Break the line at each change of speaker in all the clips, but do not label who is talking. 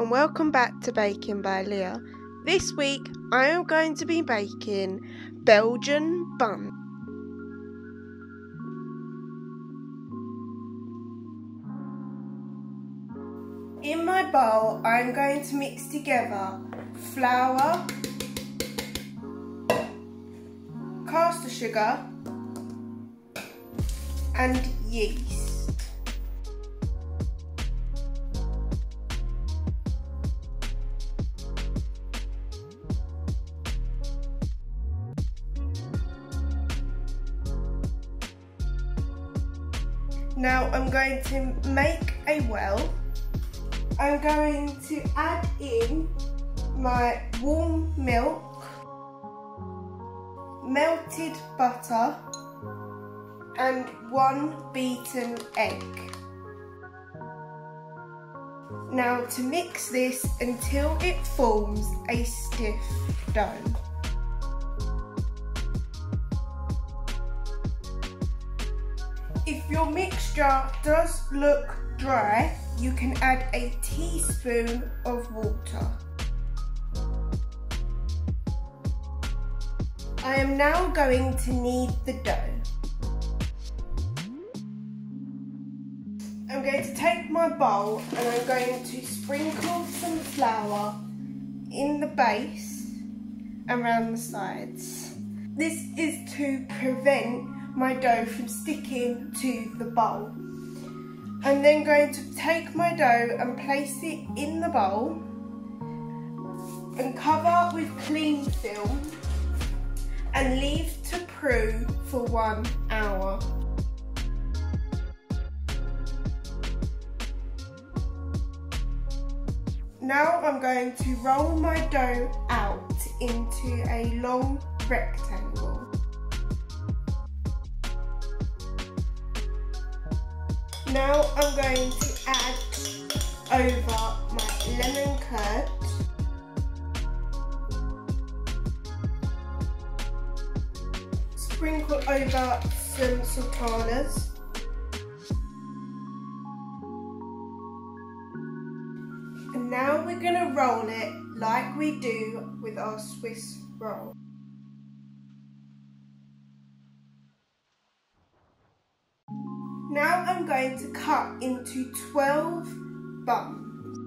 and welcome back to Baking by Leah. This week I am going to be baking Belgian buns. In my bowl I'm going to mix together flour, caster sugar and yeast. Now I'm going to make a well. I'm going to add in my warm milk, melted butter and 1 beaten egg. Now to mix this until it forms a stiff dough. If your mixture does look dry, you can add a teaspoon of water. I am now going to knead the dough. I'm going to take my bowl and I'm going to sprinkle some flour in the base and around the sides. This is to prevent my dough from sticking to the bowl. I'm then going to take my dough and place it in the bowl and cover with cling film and leave to brew for 1 hour. Now I'm going to roll my dough out into a long rectangle. Now I'm going to add over my lemon curd, sprinkle over some sultanas, and now we're going to roll it like we do with our Swiss roll. Now I'm going to cut into 12 buns.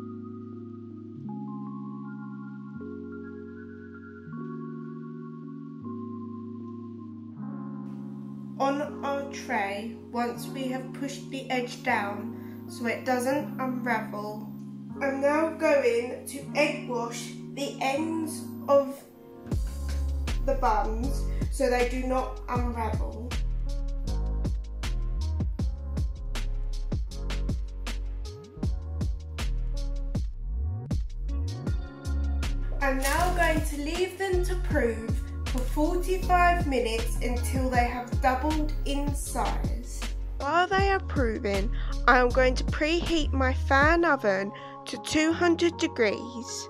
On our tray, once we have pushed the edge down so it doesn't unravel, I'm now going to egg wash the ends of the buns so they do not unravel. I'm now going to leave them to prove for 45 minutes until they have doubled in size. While they are proving, I am going to preheat my fan oven to 200 degrees.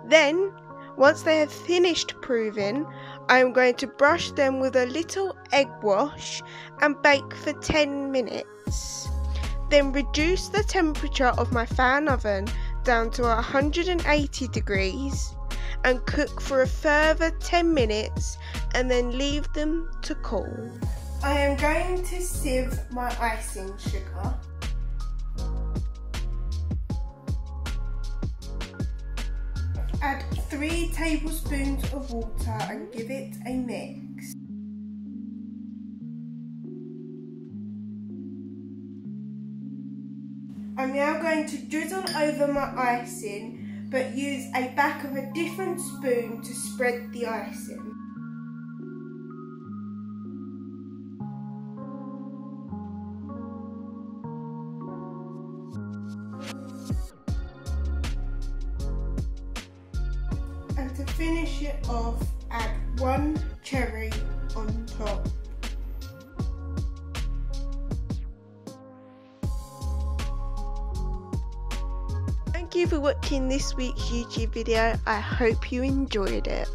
Then, once they have finished proving, I am going to brush them with a little egg wash and bake for 10 minutes. Then reduce the temperature of my fan oven down to 180 degrees and cook for a further 10 minutes and then leave them to cool. I am going to sieve my icing sugar. Add 3 tablespoons of water and give it a mix. I'm now going to drizzle over my icing, but use a back of a different spoon to spread the icing. And to finish it off, add 1 cherry on top. Thank you for watching this week's YouTube video. I hope you enjoyed it.